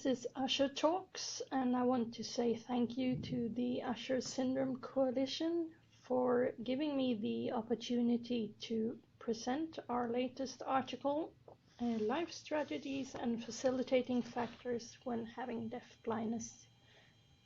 This is Usher Talks, and I want to say thank you to the Usher Syndrome Coalition for giving me the opportunity to present our latest article, Life Strategies and Facilitating Factors when Having Deaf Blindness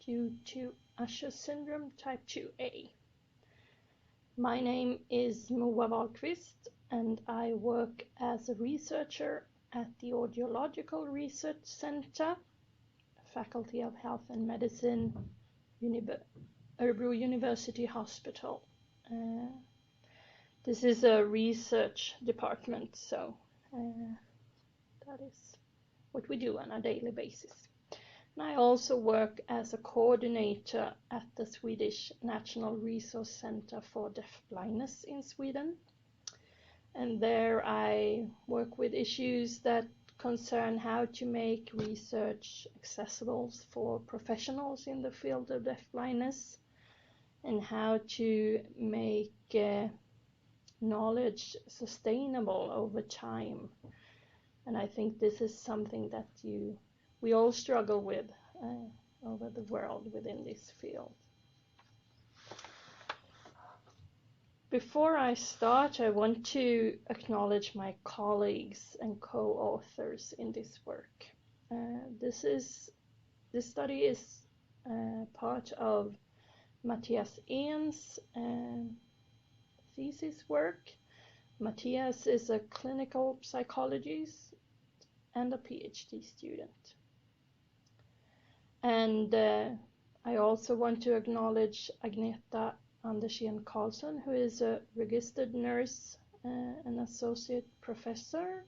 Due to Usher Syndrome Type 2A. My name is Moa Wahlqvist, and I work as a researcher at the Audiological Research Center, Faculty of Health and Medicine, Örebro University Hospital. This is a research department, so that is what we do on a daily basis. And I also work as a coordinator at the Swedish National Resource Center for Deaf Blindness in Sweden. And there I work with issues that concern how to make research accessible for professionals in the field of deaf blindness and how to make knowledge sustainable over time. And I think this is something that we all struggle with over the world within this field. Before I start, I want to acknowledge my colleagues and co-authors in this work. This study is part of Mattias En's thesis work. Mattias is a clinical psychologist and a PhD student. And I also want to acknowledge Agneta Andersén Karlsson, who is a registered nurse, an associate professor,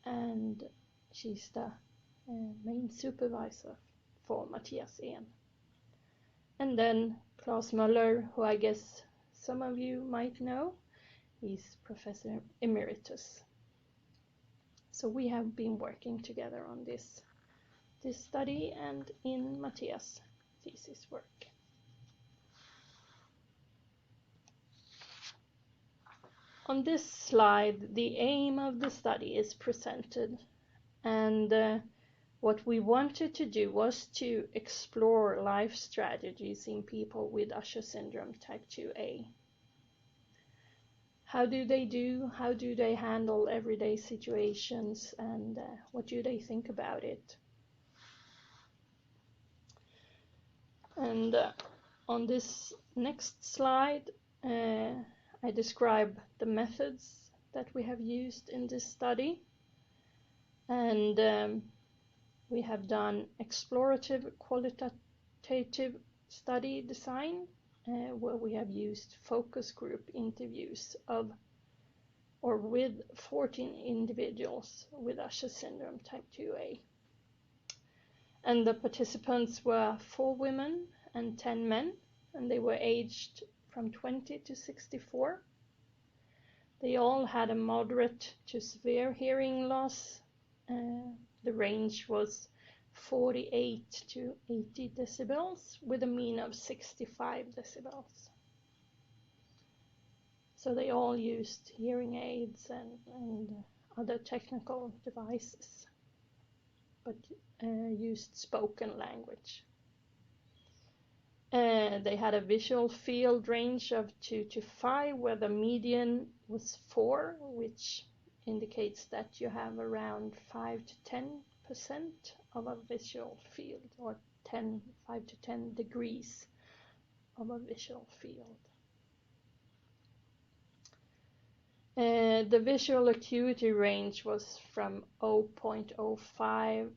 and she's the main supervisor for Mattias En. And then Claes Möller, who I guess some of you might know, he's Professor Emeritus. So we have been working together on this study and in Mattias' thesis work. On this slide, the aim of the study is presented, and what we wanted to do was to explore life strategies in people with Usher syndrome type 2A. How do they do? How do they handle everyday situations, and what do they think about it? And on this next slide, I describe the methods that we have used in this study, and we have done explorative qualitative study design, where we have used focus group interviews with 14 individuals with Usher syndrome type 2A. And the participants were 4 women and 10 men, and they were aged from 20 to 64. They all had a moderate to severe hearing loss. The range was 48 to 80 decibels with a mean of 65 decibels. So they all used hearing aids and other technical devices, but used spoken language. They had a visual field range of 2 to 5, where the median was 4, which indicates that you have around 5 to 10% of a visual field, or 5 to 10 degrees of a visual field. The visual acuity range was from 0.05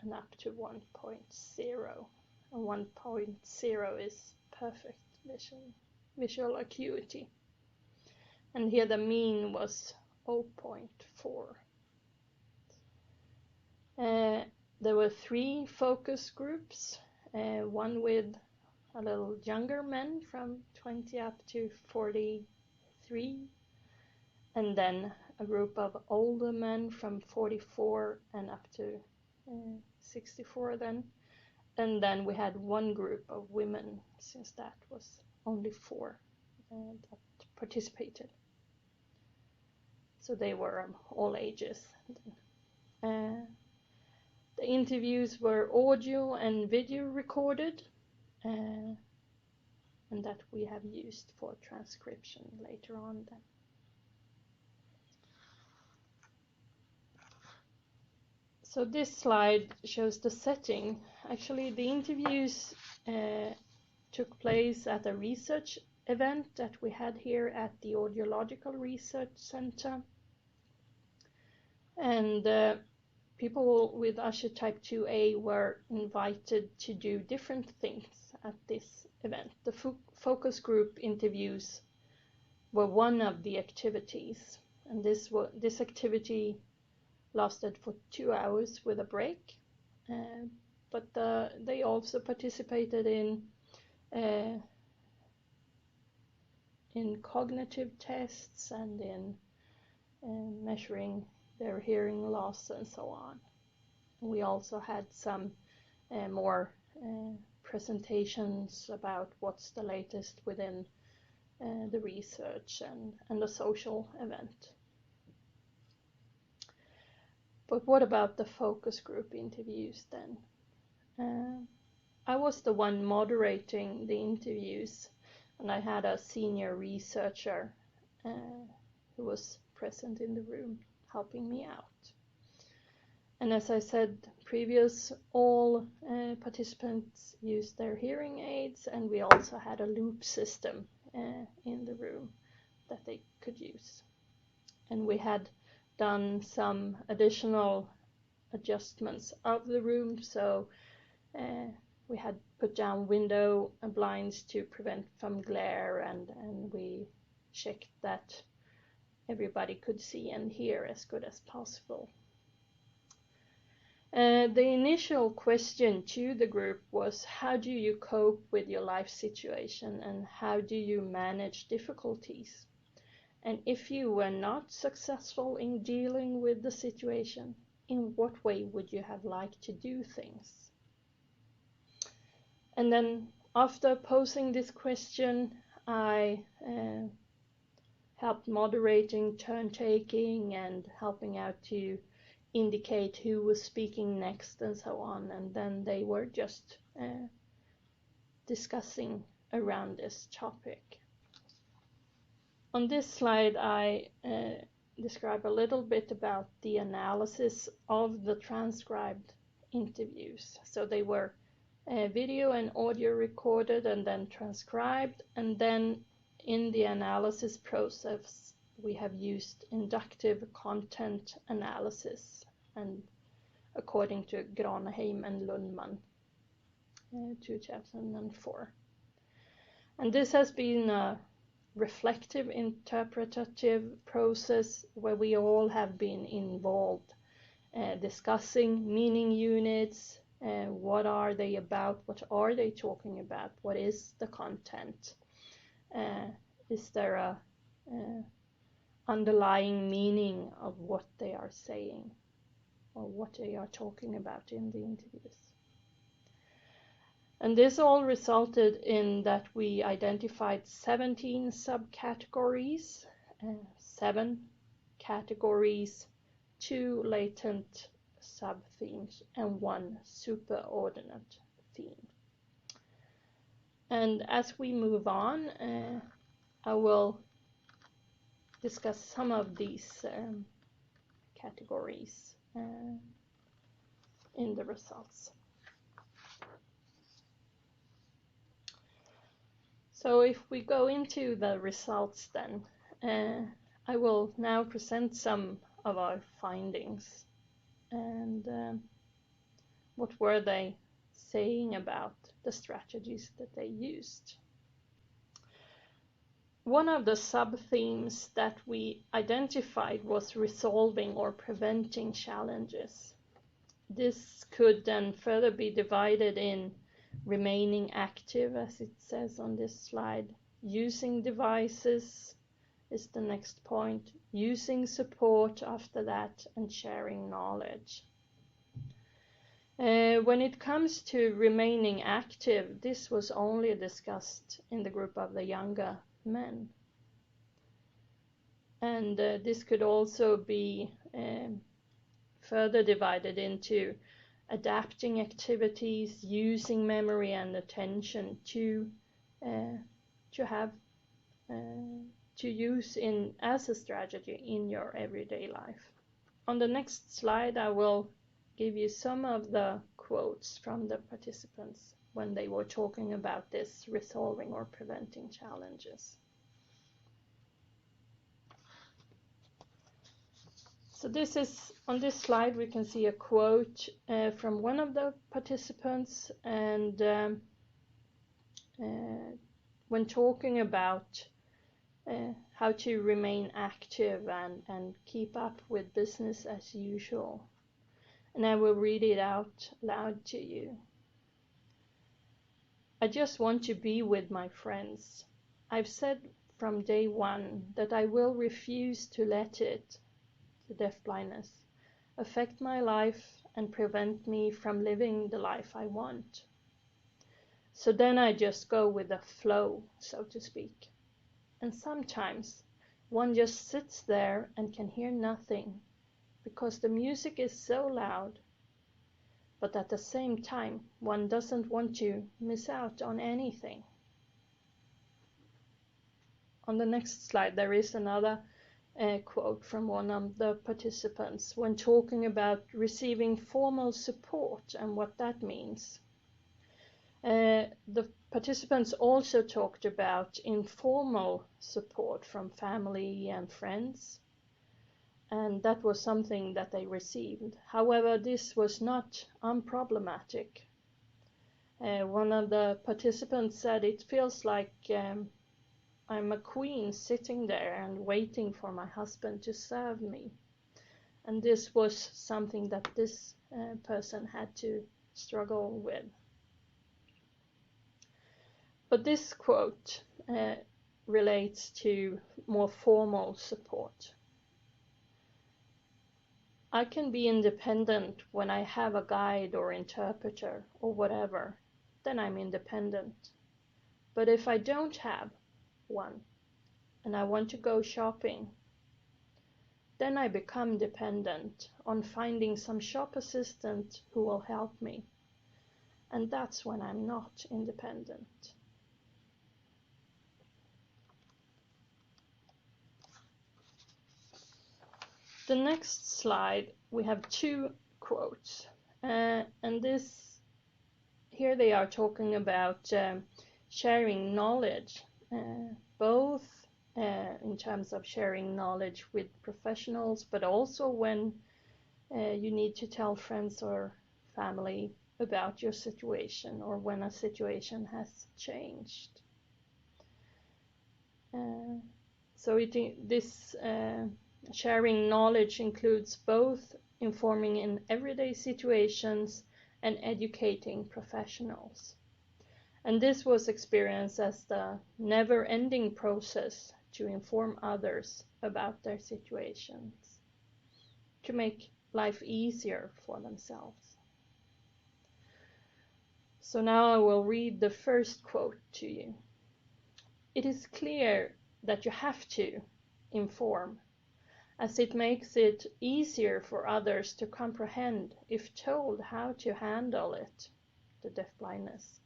and up to 1.0. 1.0 is perfect visual acuity. And here the mean was 0.4. There were 3 focus groups, one with a little younger men from 20 up to 43, and then a group of older men from 44 and up to 64 then. And then we had one group of women, since that was only 4 that participated. So they were all ages. The The interviews were audio and video recorded, and that we have used for transcription later on then. So this slide shows the setting. Actually, the interviews took place at a research event that we had here at the Audiological Research Center. And people with Usher Type 2A were invited to do different things at this event. The focus group interviews were one of the activities, and this activity lasted for 2 hours with a break. But they also participated in cognitive tests and in measuring their hearing loss and so on. We also had some more presentations about what's the latest within the research and the social event. But what about the focus group interviews then? I was the one moderating the interviews, and I had a senior researcher who was present in the room helping me out. And as I said previous, all participants used their hearing aids, and we also had a loop system in the room that they could use. And we had done some additional adjustments of the room, so we had put down window blinds to prevent from glare, and we checked that everybody could see and hear as good as possible. The initial question to the group was, how do you cope with your life situation and how do you manage difficulties? And if you were not successful in dealing with the situation, in what way would you have liked to do things? And then after posing this question, I helped moderating, turn taking, and helping out to indicate who was speaking next and so on. And then they were just discussing around this topic. On this slide, I describe a little bit about the analysis of the transcribed interviews. So they were video and audio recorded and then transcribed, and then in the analysis process we have used inductive content analysis, and according to Granheim and Lundman 2004. And this has been a reflective interpretative process where we all have been involved, discussing meaning units, what are they about, what are they talking about, what is the content, is there a underlying meaning of what they are saying or what they are talking about in the interviews. And this all resulted in that we identified 17 subcategories, 7 categories, 2 latent sub-themes, and 1 superordinate theme. And as we move on, I will discuss some of these categories in the results. So if we go into the results then, I will now present some of our findings and what were they saying about the strategies that they used. One of the sub-themes that we identified was resolving or preventing challenges. This could then further be divided in remaining active, as it says on this slide, using devices is the next point, using support after that, and sharing knowledge. When it comes to remaining active, this was only discussed in the group of the younger men. And this could also be further divided into adapting activities, using memory and attention to have to use as a strategy in your everyday life. On the next slide, I will give you some of the quotes from the participants when they were talking about this resolving or preventing challenges. So on this slide we can see a quote from one of the participants, and when talking about how to remain active and keep up with business as usual. And I will read it out loud to you. I just want to be with my friends. I've said from day one that I will refuse to let it, the deafblindness, affect my life and prevent me from living the life I want. So then I just go with the flow, so to speak. And sometimes one just sits there and can hear nothing because the music is so loud. But at the same time, one doesn't want to miss out on anything. On the next slide, there is another quote from one of the participants when talking about receiving formal support and what that means. The participants also talked about informal support from family and friends, and that was something that they received. However, this was not unproblematic. One of the participants said, "It feels like I'm a queen sitting there and waiting for my husband to serve me." And this was something that this person had to struggle with. But this quote relates to more formal support. I can be independent when I have a guide or interpreter or whatever, then I'm independent. But if I don't have one and I want to go shopping, then I become dependent on finding some shop assistant who will help me. And that's when I'm not independent. The next slide, we have two quotes, and here they are talking about sharing knowledge, both in terms of sharing knowledge with professionals, but also when you need to tell friends or family about your situation or when a situation has changed. Sharing knowledge includes both informing in everyday situations and educating professionals. And this was experienced as the never-ending process to inform others about their situations, to make life easier for themselves. So now I will read the first quote to you. It is clear that you have to inform, as it makes it easier for others to comprehend if told how to handle it, the deafblindness.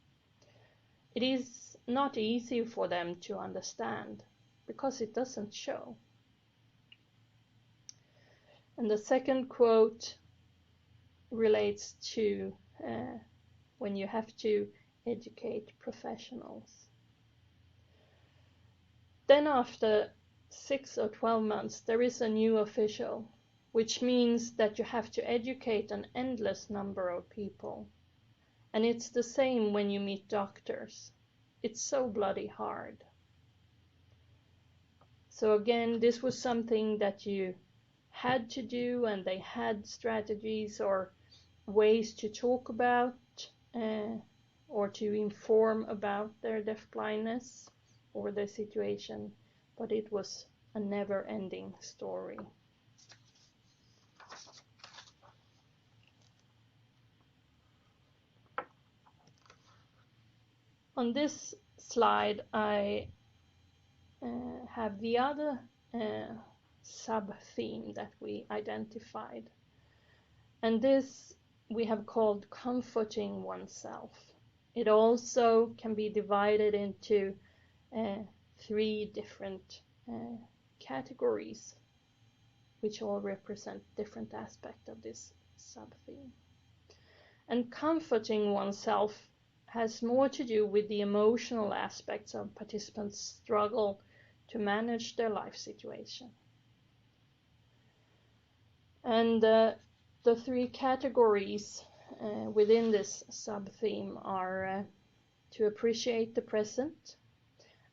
It is not easy for them to understand because it doesn't show. And the second quote relates to when you have to educate professionals. Then after 6 or 12 months, there is a new official, which means that you have to educate an endless number of people. And it's the same when you meet doctors. It's so bloody hard. So again, this was something that you had to do, and they had strategies or ways to talk about or to inform about their deafblindness or their situation, but it was a never-ending story. On this slide, I have the other sub-theme that we identified. And this we have called comforting oneself. It also can be divided into 3 different categories, which all represent different aspects of this sub-theme. And comforting oneself has more to do with the emotional aspects of participants' struggle to manage their life situation. And the 3 categories within this sub-theme are to appreciate the present,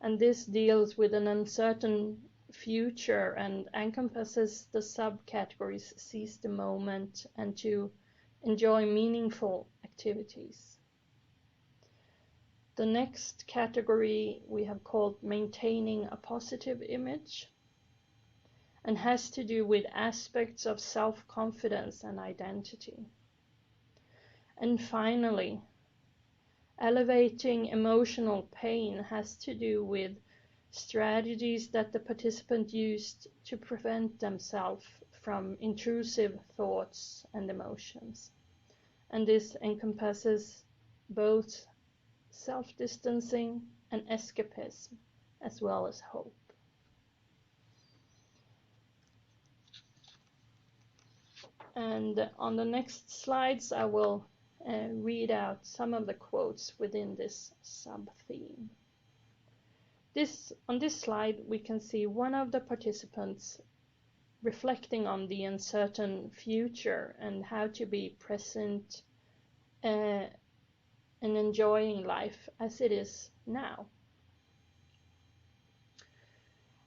and this deals with an uncertain future and encompasses the subcategories seize the moment and to enjoy meaningful activities. The next category we have called maintaining a positive image and has to do with aspects of self-confidence and identity. And finally, elevating emotional pain has to do with strategies that the participant used to prevent themselves from intrusive thoughts and emotions. And this encompasses both self-distancing and escapism, as well as hope. And on the next slides, I will read out some of the quotes within this sub-theme. On this slide, we can see one of the participants reflecting on the uncertain future and how to be present and enjoying life as it is now.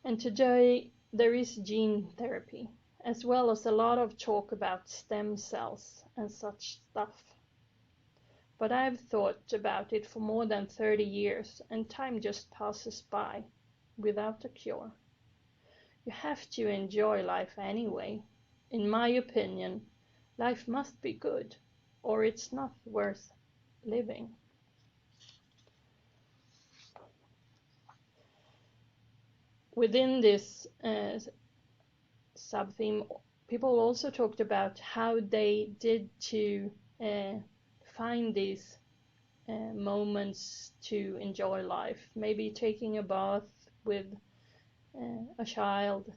And today there is gene therapy, as well as a lot of talk about stem cells and such stuff. But I've thought about it for more than 30 years, and time just passes by without a cure. You have to enjoy life anyway. In my opinion, life must be good, or it's not worth living. Within this sub-theme, people also talked about how they did to find these moments to enjoy life. Maybe taking a bath with a child,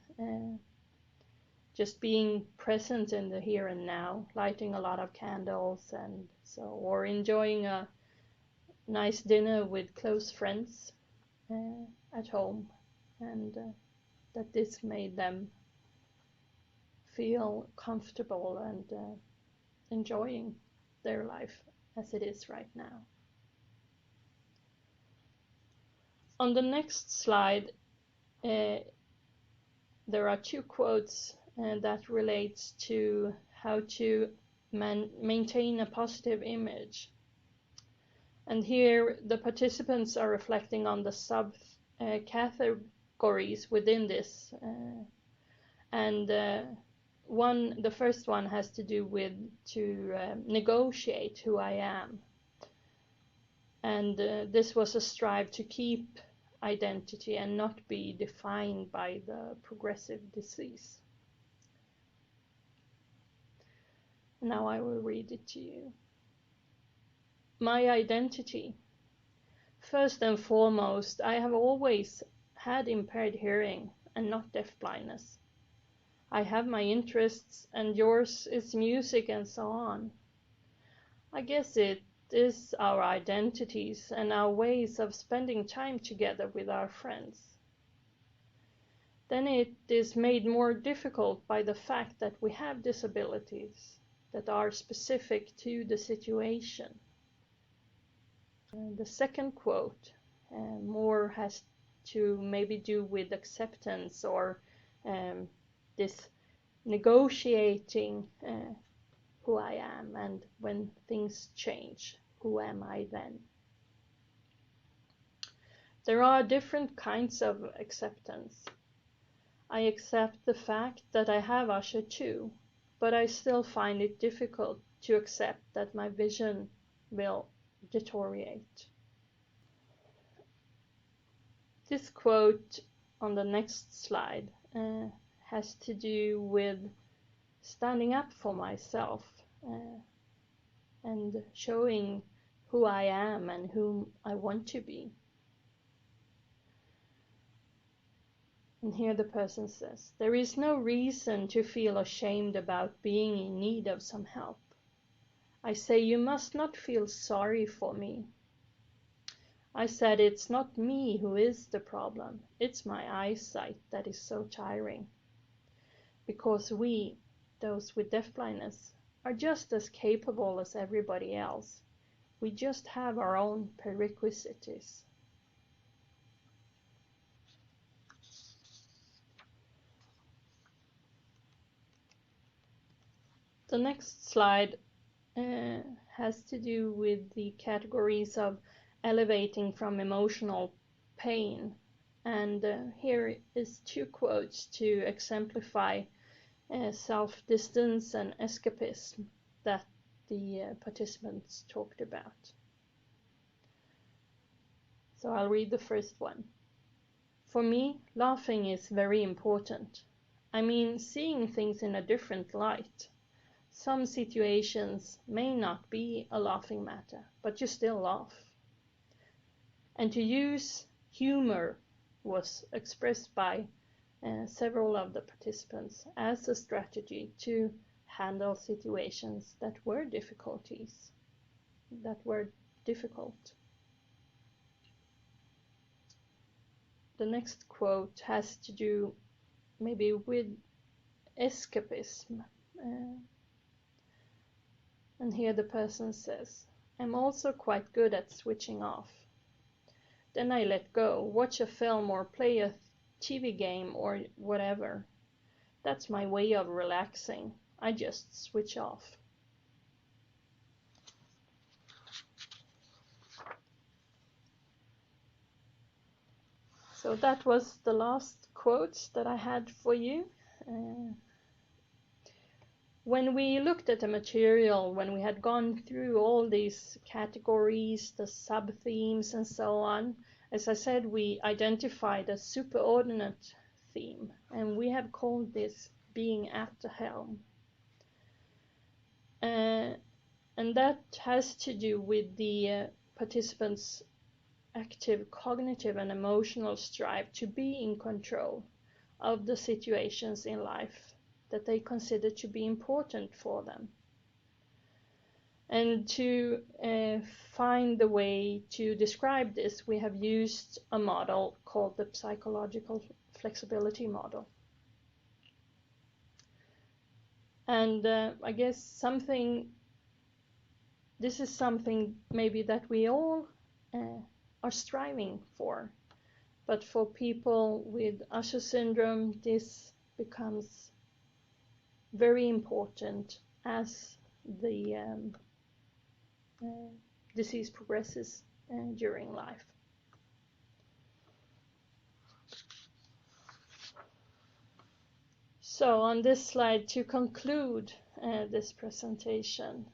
just being present in the here and now, lighting a lot of candles and so, or enjoying a nice dinner with close friends at home, and that this made them feel comfortable and enjoying their life as it is right now. On the next slide, there are 2 quotes that relates to how to maintain a positive image. And here the participants are reflecting on the sub-categories within this. The first one has to do with to negotiate who I am. And this was a strive to keep identity and not be defined by the progressive disease. Now I will read it to you. My identity. First and foremost, I have always had impaired hearing and not deaf blindness. I have my interests, and yours is music and so on. I guess it is our identities and our ways of spending time together with our friends. Then it is made more difficult by the fact that we have disabilities that are specific to the situation. The second quote more has to maybe do with acceptance or this negotiating who I am, and when things change, who am I then? There are different kinds of acceptance. I accept the fact that I have Usher too, but I still find it difficult to accept that my vision will deteriorate. This quote on the next slide has to do with standing up for myself and showing who I am and whom I want to be. And here the person says, there is no reason to feel ashamed about being in need of some help. I say you must not feel sorry for me. I said it's not me who is the problem, it's my eyesight that is so tiring. Because we, those with deafblindness, are just as capable as everybody else. We just have our own prerequisites. The next slide has to do with the categories of elevating from emotional pain. And here is 2 quotes to exemplify self-distance and escapism that the participants talked about. So I'll read the first one. For me, laughing is very important. I mean, seeing things in a different light. Some situations may not be a laughing matter, but you still laugh. And to use humor was expressed by several of the participants as a strategy to handle situations that were difficult. The next quote has to do maybe with escapism. And here the person says, I'm also quite good at switching off. Then I let go, watch a film or play a TV game or whatever. That's my way of relaxing. I just switch off. So that was the last quotes that I had for you. When we looked at the material, when we had gone through all these categories, the sub-themes and so on, as I said, we identified a superordinate theme, and we have called this being at the helm. And that has to do with the participants' active cognitive and emotional strive to be in control of the situations in life that they consider to be important for them. And to find the way to describe this, we have used a model called the psychological flexibility model. And I guess this is something maybe that we all are striving for. But for people with Usher syndrome, this becomes very important as the disease progresses during life. So on this slide, to conclude this presentation,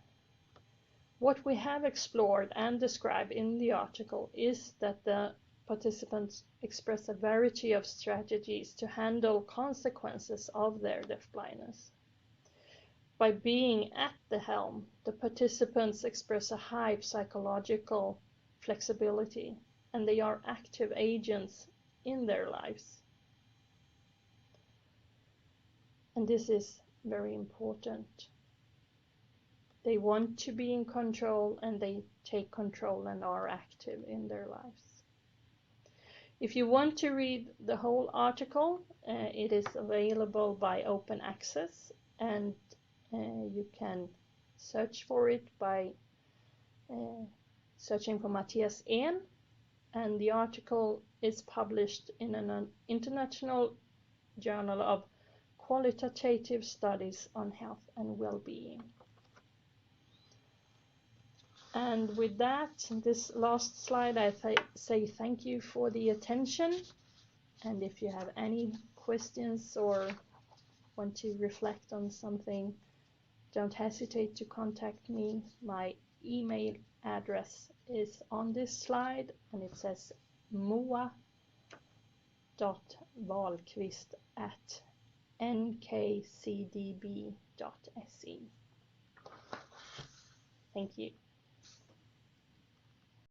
what we have explored and described in the article is that the participants express a variety of strategies to handle consequences of their deafblindness. By being at the helm, the participants express a high psychological flexibility, and they are active agents in their lives. And this is very important. They want to be in control, and they take control and are active in their lives. If you want to read the whole article, it is available by open access, and you can search for it by searching for Matthias Ehn, and the article is published in an international journal of qualitative studies on health and well-being. And with that, this last slide, I say thank you for the attention. And if you have any questions or want to reflect on something, don't hesitate to contact me. My email address is on this slide, and it says moa.wahlqvist@nkcdb.se. Thank you.